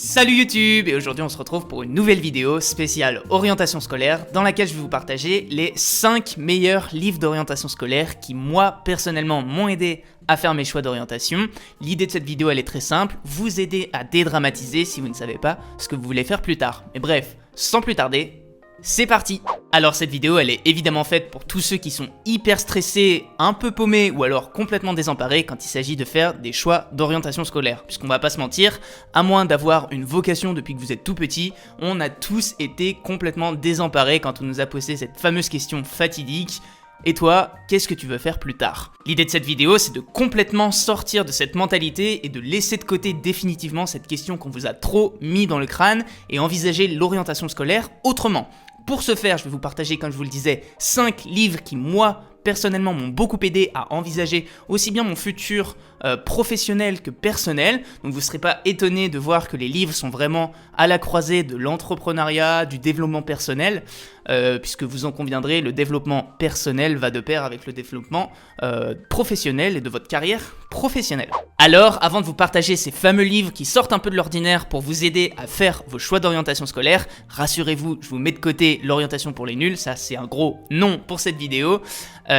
Salut YouTube, et aujourd'hui on se retrouve pour une nouvelle vidéo spéciale orientation scolaire dans laquelle je vais vous partager les 5 meilleurs livres d'orientation scolaire qui moi personnellement m'ont aidé à faire mes choix d'orientation. L'idée de cette vidéo elle est très simple, vous aider à dédramatiser si vous ne savez pas ce que vous voulez faire plus tard. Mais bref, sans plus tarder, c'est parti! Alors cette vidéo elle est évidemment faite pour tous ceux qui sont hyper stressés, un peu paumés ou alors complètement désemparés quand il s'agit de faire des choix d'orientation scolaire. Puisqu'on va pas se mentir, à moins d'avoir une vocation depuis que vous êtes tout petit, on a tous été complètement désemparés quand on nous a posé cette fameuse question fatidique. Et toi, qu'est-ce que tu veux faire plus tard? L'idée de cette vidéo, c'est de complètement sortir de cette mentalité et de laisser de côté définitivement cette question qu'on vous a trop mis dans le crâne et envisager l'orientation scolaire autrement. Pour ce faire, je vais vous partager, comme je vous le disais, 5 livres qui, moi, personnellement, m'ont beaucoup aidé à envisager aussi bien mon futur professionnel que personnel. Donc vous ne serez pas étonné de voir que les livres sont vraiment à la croisée de l'entrepreneuriat, du développement personnel, puisque vous en conviendrez, le développement personnel va de pair avec le développement professionnel et de votre carrière professionnelle. Alors, avant de vous partager ces fameux livres qui sortent un peu de l'ordinaire pour vous aider à faire vos choix d'orientation scolaire, rassurez-vous, je vous mets de côté l'orientation pour les nuls, ça c'est un gros non pour cette vidéo.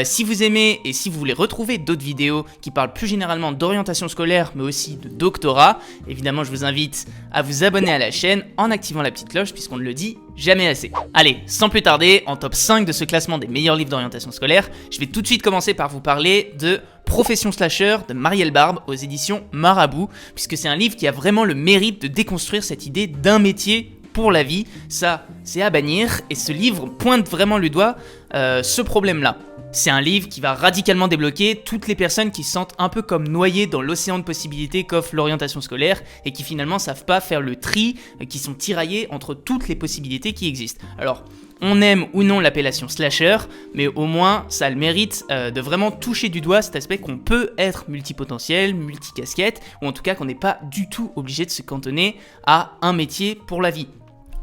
Si vous aimez et si vous voulez retrouver d'autres vidéos qui parlent plus généralement d'orientation scolaire mais aussi de doctorat, évidemment je vous invite à vous abonner à la chaîne en activant la petite cloche puisqu'on ne le dit jamais assez. Allez, sans plus tarder, en top 5 de ce classement des meilleurs livres d'orientation scolaire, je vais tout de suite commencer par vous parler de Profession Slasher de Marielle Barbe aux éditions Marabout, puisque c'est un livre qui a vraiment le mérite de déconstruire cette idée d'un métier pour la vie. Ça, c'est à bannir, et ce livre pointe vraiment le doigt ce problème-là. C'est un livre qui va radicalement débloquer toutes les personnes qui se sentent un peu comme noyées dans l'océan de possibilités qu'offre l'orientation scolaire et qui finalement savent pas faire le tri, qui sont tiraillées entre toutes les possibilités qui existent. Alors, on aime ou non l'appellation slasher, mais au moins ça a le mérite de vraiment toucher du doigt cet aspect qu'on peut être multipotentiel, multicasquette, ou en tout cas qu'on n'est pas du tout obligé de se cantonner à un métier pour la vie.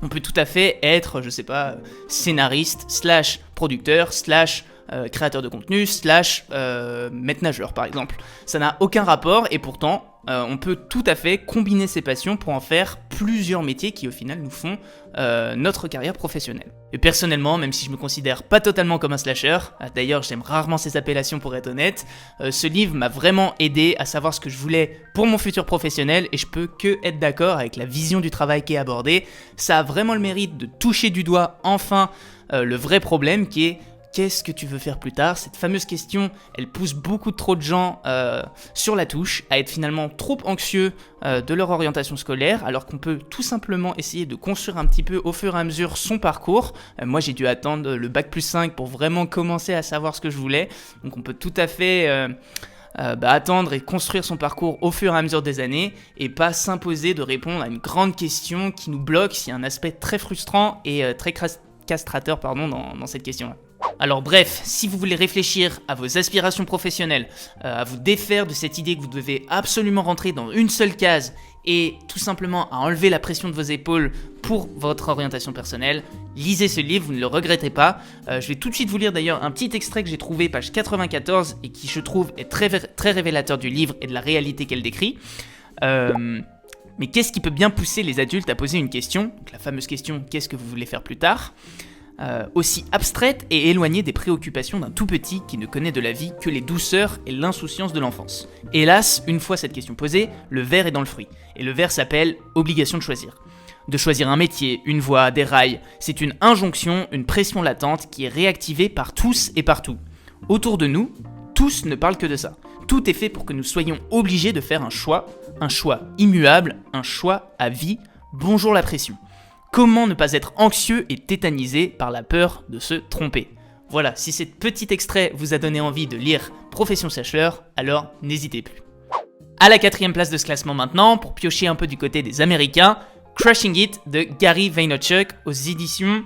On peut tout à fait être, je sais pas, scénariste, slash producteur, slash créateur de contenu, slash maître nageur par exemple. Ça n'a aucun rapport et pourtant on peut tout à fait combiner ces passions pour en faire plusieurs métiers qui au final nous font notre carrière professionnelle. Et personnellement, même si je me considère pas totalement comme un slasher, d'ailleurs j'aime rarement ces appellations pour être honnête, ce livre m'a vraiment aidé à savoir ce que je voulais pour mon futur professionnel et je peux que être d'accord avec la vision du travail qui est abordée. Ça a vraiment le mérite de toucher du doigt enfin le vrai problème qui est: qu'est-ce que tu veux faire plus tard? Cette fameuse question, elle pousse beaucoup trop de gens sur la touche, à être finalement trop anxieux de leur orientation scolaire, alors qu'on peut tout simplement essayer de construire un petit peu au fur et à mesure son parcours. Moi j'ai dû attendre le bac plus 5 pour vraiment commencer à savoir ce que je voulais, donc on peut tout à fait attendre et construire son parcours au fur et à mesure des années, et pas s'imposer de répondre à une grande question qui nous bloque. Il y a un aspect très frustrant et très castrateur dans cette question-là. Alors bref, si vous voulez réfléchir à vos aspirations professionnelles, à vous défaire de cette idée que vous devez absolument rentrer dans une seule case et tout simplement à enlever la pression de vos épaules pour votre orientation personnelle, lisez ce livre, vous ne le regrettez pas. Je vais tout de suite vous lire d'ailleurs un petit extrait que j'ai trouvé, page 94, et qui je trouve est très révélateur du livre et de la réalité qu'elle décrit. Mais qu'est-ce qui peut bien pousser les adultes à poser une question, donc la fameuse question « qu'est-ce que vous voulez faire plus tard ?» aussi abstraite et éloignée des préoccupations d'un tout petit qui ne connaît de la vie que les douceurs et l'insouciance de l'enfance. Hélas, une fois cette question posée, le ver est dans le fruit. Et le ver s'appelle « obligation de choisir ». De choisir un métier, une voie, des rails, c'est une injonction, une pression latente qui est réactivée par tous et partout. Autour de nous, tous ne parlent que de ça. Tout est fait pour que nous soyons obligés de faire un choix immuable, un choix à vie. Bonjour la pression. Comment ne pas être anxieux et tétanisé par la peur de se tromper? Voilà, si ce petit extrait vous a donné envie de lire Profession Slasher, alors n'hésitez plus. À la 4e place de ce classement maintenant, pour piocher un peu du côté des Américains, Crushing It de Gary Vaynerchuk aux éditions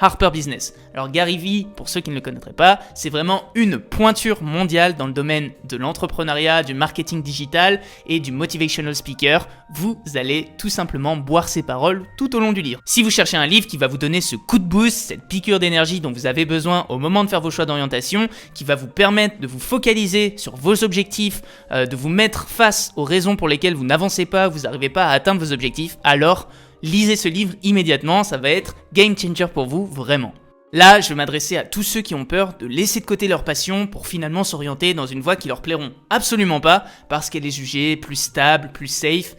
Harper Business. Alors Gary Vee, pour ceux qui ne le connaîtraient pas, c'est vraiment une pointure mondiale dans le domaine de l'entrepreneuriat, du marketing digital et du motivational speaker. Vous allez tout simplement boire ses paroles tout au long du livre. Si vous cherchez un livre qui va vous donner ce coup de boost, cette piqûre d'énergie dont vous avez besoin au moment de faire vos choix d'orientation, qui va vous permettre de vous focaliser sur vos objectifs, de vous mettre face aux raisons pour lesquelles vous n'avancez pas, vous n'arrivez pas à atteindre vos objectifs, alors lisez ce livre immédiatement, ça va être game changer pour vous, vraiment. Là, je vais m'adresser à tous ceux qui ont peur de laisser de côté leur passion pour finalement s'orienter dans une voie qui leur plairont absolument pas parce qu'elle est jugée plus stable, plus safe.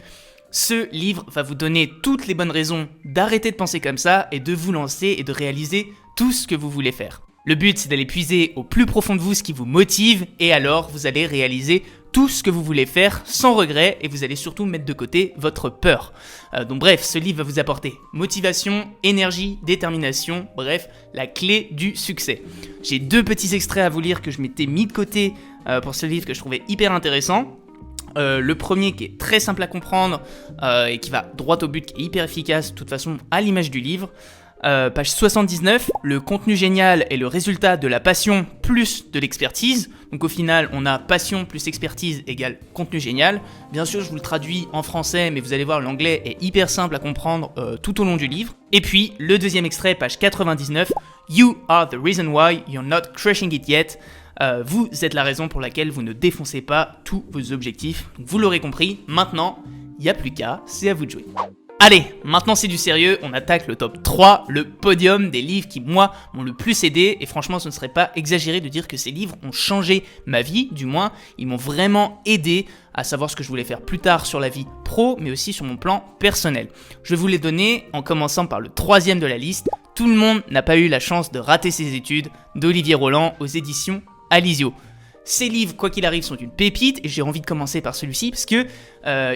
Ce livre va vous donner toutes les bonnes raisons d'arrêter de penser comme ça et de vous lancer et de réaliser tout ce que vous voulez faire. Le but, c'est d'aller puiser au plus profond de vous ce qui vous motive et alors vous allez réaliser tout ce que vous voulez faire sans regret et vous allez surtout mettre de côté votre peur. Donc bref, ce livre va vous apporter motivation, énergie, détermination, bref, la clé du succès. J'ai 2 petits extraits à vous lire que je m'étais mis de côté pour ce livre que je trouvais hyper intéressant. Le premier qui est très simple à comprendre et qui va droit au but, qui est hyper efficace, de toute façon à l'image du livre. Page 79, le contenu génial est le résultat de la passion plus de l'expertise. Donc au final, on a passion plus expertise égale contenu génial. Bien sûr, je vous le traduis en français, mais vous allez voir, l'anglais est hyper simple à comprendre tout au long du livre. Et puis, le deuxième extrait, page 99, You are the reason why you're not crushing it yet. Vous êtes la raison pour laquelle vous ne défoncez pas tous vos objectifs. Donc vous l'aurez compris, maintenant, il n'y a plus qu'à, c'est à vous de jouer. Allez, maintenant c'est du sérieux, on attaque le top 3, le podium des livres qui, moi, m'ont le plus aidé. Et franchement, ce ne serait pas exagéré de dire que ces livres ont changé ma vie, du moins, ils m'ont vraiment aidé à savoir ce que je voulais faire plus tard sur la vie pro, mais aussi sur mon plan personnel. Je vais vous les donner en commençant par le 3e de la liste. Tout le monde n'a pas eu la chance de rater ses études, d'Olivier Roland aux éditions Alizio. Ces livres, quoi qu'il arrive, sont une pépite et j'ai envie de commencer par celui-ci parce que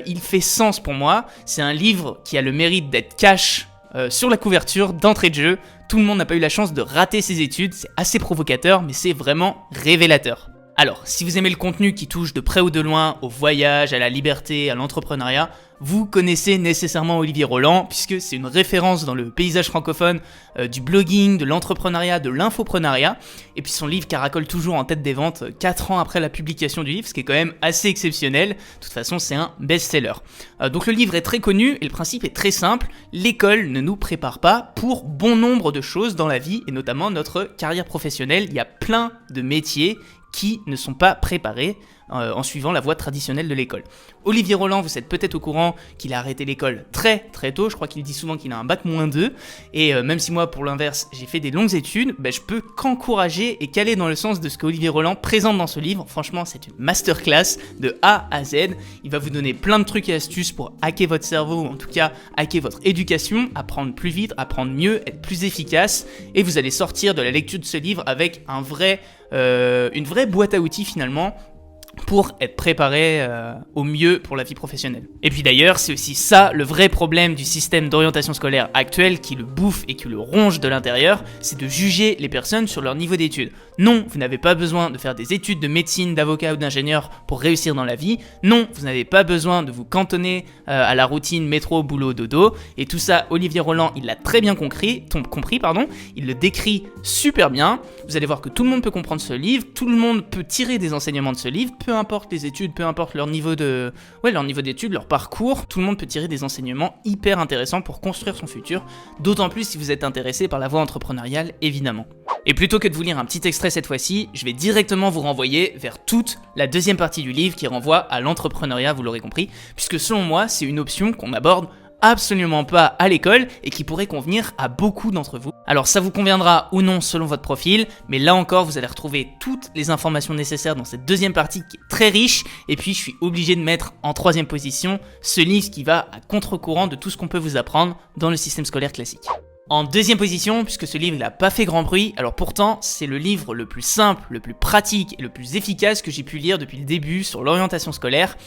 il fait sens pour moi. C'est un livre qui a le mérite d'être cash sur la couverture d'entrée de jeu. Tout le monde n'a pas eu la chance de rater ses études, c'est assez provocateur mais c'est vraiment révélateur. Alors, si vous aimez le contenu qui touche de près ou de loin au voyage, à la liberté, à l'entrepreneuriat, vous connaissez nécessairement Olivier Roland, puisque c'est une référence dans le paysage francophone du blogging, de l'entrepreneuriat, de l'infoprenariat. Et puis son livre caracole toujours en tête des ventes 4 ans après la publication du livre, ce qui est quand même assez exceptionnel. De toute façon, c'est un best-seller. Donc le livre est très connu et le principe est très simple. L'école ne nous prépare pas pour bon nombre de choses dans la vie, et notamment notre carrière professionnelle. Il y a plein de métiers qui ne sont pas préparés en suivant la voie traditionnelle de l'école. Olivier Roland, vous êtes peut-être au courant qu'il a arrêté l'école très très tôt, je crois qu'il dit souvent qu'il a un bac -2, et même si moi pour l'inverse j'ai fait des longues études, je peux qu'encourager et qu'aller dans le sens de ce qu'Olivier Roland présente dans ce livre. Franchement, c'est une masterclass de A à Z, il va vous donner plein de trucs et astuces pour hacker votre cerveau, ou en tout cas hacker votre éducation, apprendre plus vite, apprendre mieux, être plus efficace, et vous allez sortir de la lecture de ce livre avec une vraie boîte à outils finalement, pour être préparé au mieux pour la vie professionnelle. Et puis d'ailleurs, c'est aussi ça le vrai problème du système d'orientation scolaire actuel qui le bouffe et qui le ronge de l'intérieur, c'est de juger les personnes sur leur niveau d'études. Non, vous n'avez pas besoin de faire des études de médecine, d'avocat ou d'ingénieur pour réussir dans la vie. Non, vous n'avez pas besoin de vous cantonner à la routine métro, boulot, dodo. Et tout ça, Olivier Roland, il l'a très bien compris, il le décrit super bien. Vous allez voir que tout le monde peut comprendre ce livre, tout le monde peut tirer des enseignements de ce livre, peu importe les études, peu importe leur niveau d'études, leur parcours, tout le monde peut tirer des enseignements hyper intéressants pour construire son futur, d'autant plus si vous êtes intéressé par la voie entrepreneuriale, évidemment. Et plutôt que de vous lire un petit extrait cette fois-ci, je vais directement vous renvoyer vers toute la deuxième partie du livre qui renvoie à l'entrepreneuriat, vous l'aurez compris, puisque selon moi, c'est une option qu'on aborde absolument pas à l'école et qui pourrait convenir à beaucoup d'entre vous. Alors ça vous conviendra ou non selon votre profil, mais là encore vous allez retrouver toutes les informations nécessaires dans cette deuxième partie qui est très riche, et puis je suis obligé de mettre en 3e position ce livre qui va à contre-courant de tout ce qu'on peut vous apprendre dans le système scolaire classique. En 2e position, puisque ce livre n'a pas fait grand bruit, alors pourtant c'est le livre le plus simple, le plus pratique et le plus efficace que j'ai pu lire depuis le début sur l'orientation scolaire,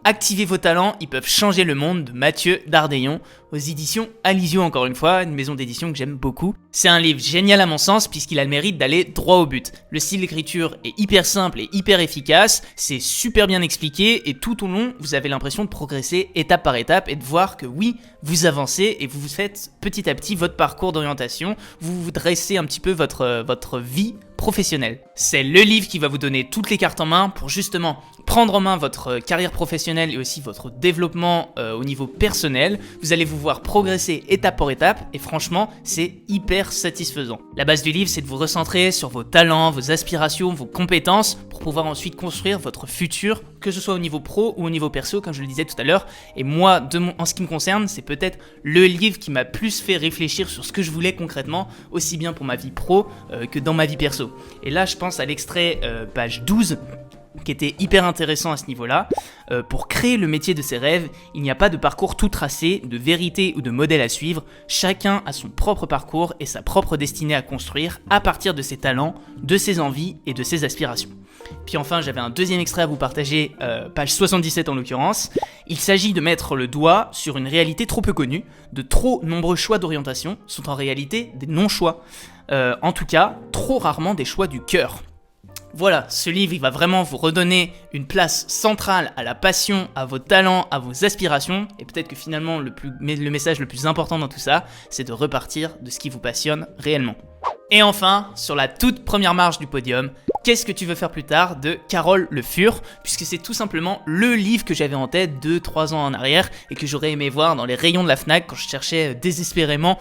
Activez vos talents, ils peuvent changer le monde de Mathieu Dardeillon aux éditions Alizio, encore une fois, une maison d'édition que j'aime beaucoup. C'est un livre génial à mon sens puisqu'il a le mérite d'aller droit au but. Le style d'écriture est hyper simple et hyper efficace, c'est super bien expliqué et tout au long vous avez l'impression de progresser étape par étape et de voir que oui, vous avancez et vous faites petit à petit votre parcours d'orientation, vous dressez un petit peu votre vie professionnelle. C'est le livre qui va vous donner toutes les cartes en main pour justement prendre en main votre carrière professionnelle et aussi votre développement au niveau personnel. Vous allez vous voir progresser étape par étape et franchement, c'est hyper satisfaisant. La base du livre, c'est de vous recentrer sur vos talents, vos aspirations, vos compétences pour pouvoir ensuite construire votre futur, que ce soit au niveau pro ou au niveau perso, comme je le disais tout à l'heure. Et moi, en ce qui me concerne, c'est peut-être le livre qui m'a plus fait réfléchir sur ce que je voulais concrètement, aussi bien pour ma vie pro que dans ma vie perso. Et là, je pense à l'extrait page 12, qui était hyper intéressant à ce niveau-là. Pour créer le métier de ses rêves, il n'y a pas de parcours tout tracé, de vérité ou de modèle à suivre. Chacun a son propre parcours et sa propre destinée à construire à partir de ses talents, de ses envies et de ses aspirations. Puis enfin, j'avais un deuxième extrait à vous partager, page 77 en l'occurrence. Il s'agit de mettre le doigt sur une réalité trop peu connue. De trop nombreux choix d'orientation sont en réalité des non-choix. En tout cas, trop rarement des choix du cœur. Voilà, ce livre il va vraiment vous redonner une place centrale à la passion, à vos talents, à vos aspirations. Et peut-être que finalement le message le plus important dans tout ça, c'est de repartir de ce qui vous passionne réellement. Et enfin, sur la toute première marche du podium, Qu'est-ce que tu veux faire plus tard de Carole Le Fur, puisque c'est tout simplement le livre que j'avais en tête 2-3 ans en arrière et que j'aurais aimé voir dans les rayons de la Fnac quand je cherchais désespérément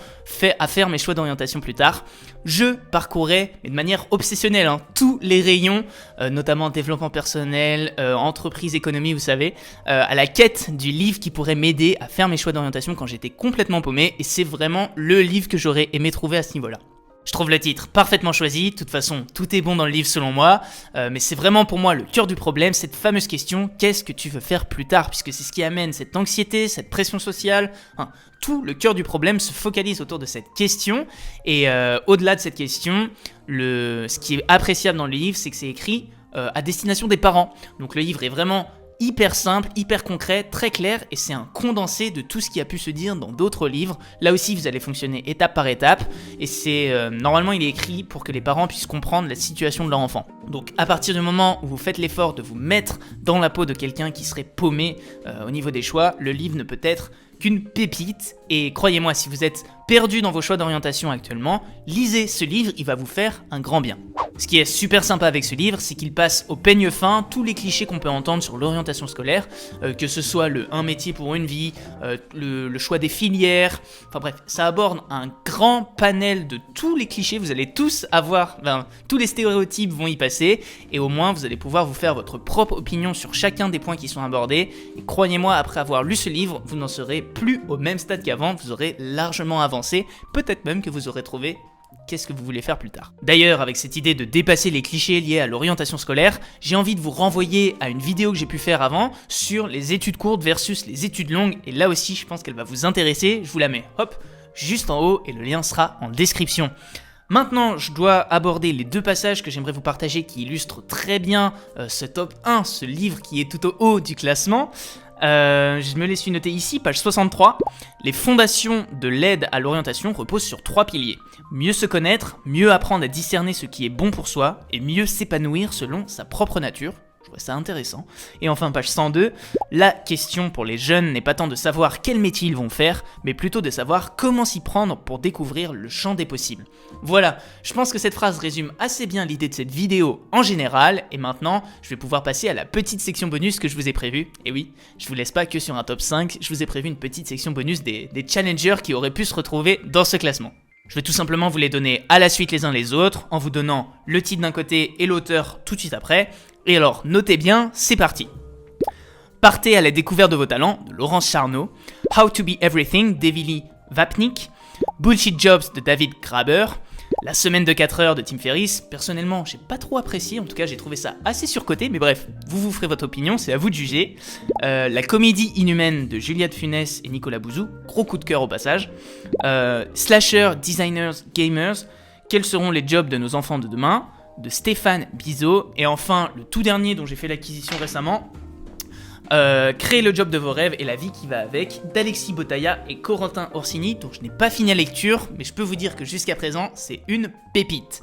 à faire mes choix d'orientation plus tard. Je parcourais, mais de manière obsessionnelle, tous les rayons, notamment développement personnel, entreprise, économie, vous savez, à la quête du livre qui pourrait m'aider à faire mes choix d'orientation quand j'étais complètement paumé, et c'est vraiment le livre que j'aurais aimé trouver à ce niveau-là. Je trouve le titre parfaitement choisi, de toute façon tout est bon dans le livre selon moi, mais c'est vraiment pour moi le cœur du problème, cette fameuse question, qu'est-ce que tu veux faire plus tard, puisque c'est ce qui amène cette anxiété, cette pression sociale, tout le cœur du problème se focalise autour de cette question, et au-delà de cette question, ce qui est appréciable dans le livre, c'est que c'est écrit à destination des parents, donc le livre est vraiment hyper simple, hyper concret, très clair, et c'est un condensé de tout ce qui a pu se dire dans d'autres livres. Là aussi, vous allez fonctionner étape par étape, et c'est normalement il est écrit pour que les parents puissent comprendre la situation de leur enfant. Donc à partir du moment où vous faites l'effort de vous mettre dans la peau de quelqu'un qui serait paumé au niveau des choix, le livre ne peut être qu'une pépite, et croyez-moi, si vous êtes perdu dans vos choix d'orientation actuellement, lisez ce livre, il va vous faire un grand bien. Ce qui est super sympa avec ce livre, c'est qu'il passe au peigne fin tous les clichés qu'on peut entendre sur l'orientation scolaire, que ce soit un métier pour une vie, le choix des filières, enfin bref, ça aborde un grand panel de tous les clichés, vous allez tous avoir, tous les stéréotypes vont y passer, et au moins vous allez pouvoir vous faire votre propre opinion sur chacun des points qui sont abordés, et croyez-moi, après avoir lu ce livre, vous n'en serez plus au même stade qu'avant, vous aurez largement avancé, peut-être même que vous aurez trouvé qu'est-ce que vous voulez faire plus tard. D'ailleurs, avec cette idée de dépasser les clichés liés à l'orientation scolaire, j'ai envie de vous renvoyer à une vidéo que j'ai pu faire avant sur les études courtes versus les études longues, et là aussi je pense qu'elle va vous intéresser, je vous la mets hop, juste en haut et le lien sera en description. Maintenant, je dois aborder les deux passages que j'aimerais vous partager qui illustrent très bien ce top 1, ce livre qui est tout au haut du classement. Je me les suis noté ici, page 63. Les fondations de l'aide à l'orientation reposent sur 3 piliers. Mieux se connaître, mieux apprendre à discerner ce qui est bon pour soi, et mieux s'épanouir selon sa propre nature. Je trouve ça intéressant. Et enfin, page 102, la question pour les jeunes n'est pas tant de savoir quel métier ils vont faire, mais plutôt de savoir comment s'y prendre pour découvrir le champ des possibles. Voilà, je pense que cette phrase résume assez bien l'idée de cette vidéo en général, et maintenant, je vais pouvoir passer à la petite section bonus que je vous ai prévue. Et oui, je vous laisse pas que sur un top 5, je vous ai prévu une petite section bonus des challengers qui auraient pu se retrouver dans ce classement. Je vais tout simplement vous les donner à la suite les uns les autres, en vous donnant le titre d'un côté et l'auteur tout de suite après. Et alors, notez bien, c'est parti. Partez à la découverte de vos talents, de Laurence Charnot. How to be everything, d'Evely Vapnik. Bullshit Jobs, de David Graeber. La semaine de 4 heures de Tim Ferriss. Personnellement, j'ai pas trop apprécié, en tout cas j'ai trouvé ça assez surcoté, mais bref, vous ferez votre opinion, c'est à vous de juger. La comédie inhumaine de Juliette Funès et Nicolas Bouzou, gros coup de cœur au passage. Slasher, Designers, Gamers, quels seront les jobs de nos enfants de demain, de Stéphane Bizot. Et enfin, le tout dernier dont j'ai fait l'acquisition récemment, Créer le job de vos rêves et la vie qui va avec, d'Alexis Botaya et Corentin Orsini, dont je n'ai pas fini la lecture, mais je peux vous dire que jusqu'à présent, c'est une pépite.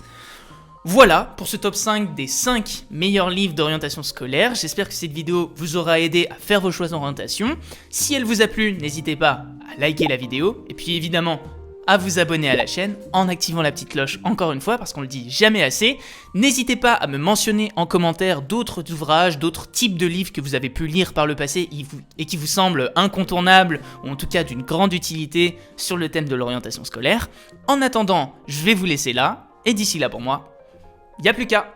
Voilà pour ce top 5 des 5 meilleurs livres d'orientation scolaire. J'espère que cette vidéo vous aura aidé à faire vos choix d'orientation. Si elle vous a plu, n'hésitez pas à liker la vidéo et puis évidemment à vous abonner à la chaîne en activant la petite cloche encore une fois parce qu'on le dit jamais assez. N'hésitez pas à me mentionner en commentaire d'autres ouvrages, d'autres types de livres que vous avez pu lire par le passé et qui vous semblent incontournables ou en tout cas d'une grande utilité sur le thème de l'orientation scolaire. En attendant, je vais vous laisser là et d'ici là pour moi, y'a plus qu'à.